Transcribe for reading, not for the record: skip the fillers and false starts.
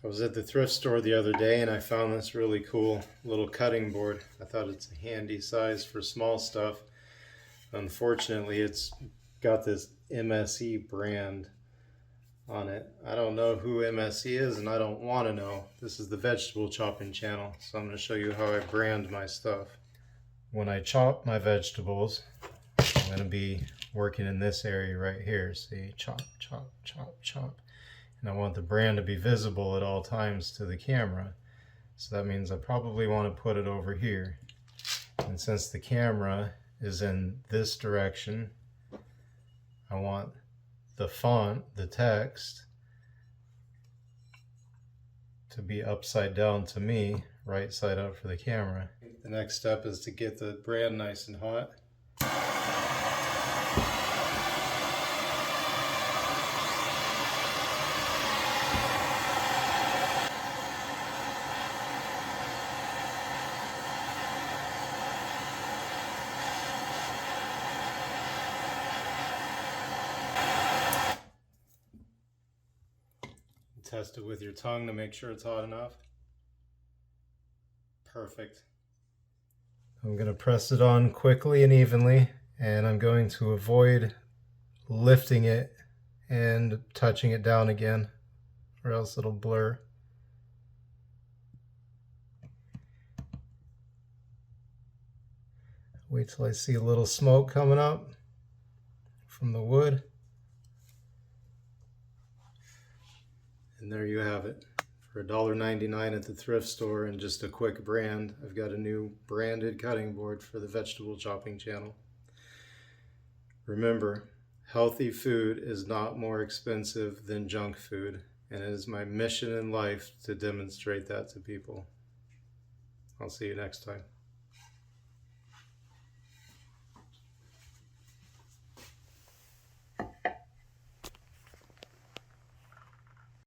I was at the thrift store the other day and I found this really cool little cutting board. I thought it's a handy size for small stuff. Unfortunately, it's got this MSE brand on it. I don't know who MSE is and I don't want to know. This is the vegetable chopping channel, so I'm going to show you how I brand my stuff. When I chop my vegetables, I'm going to be working in this area right here. See, chop, chop, chop, chop. And I want the brand to be visible at all times to the camera. So that means I probably want to put it over here. And since the camera is in this direction, I want the font, the text, to be upside down to me, right side up for the camera. The next step is to get the brand nice and hot. Test it with your tongue to make sure it's hot enough. Perfect. I'm going to press it on quickly and evenly, and I'm going to avoid lifting it and touching it down again, or else it'll blur. Wait till I see a little smoke coming up from the wood. And there you have it. For $1.99 at the thrift store and just a quick brand, I've got a new branded cutting board for the vegetable chopping channel. Remember, healthy food is not more expensive than junk food, and it is my mission in life to demonstrate that to people. I'll see you next time.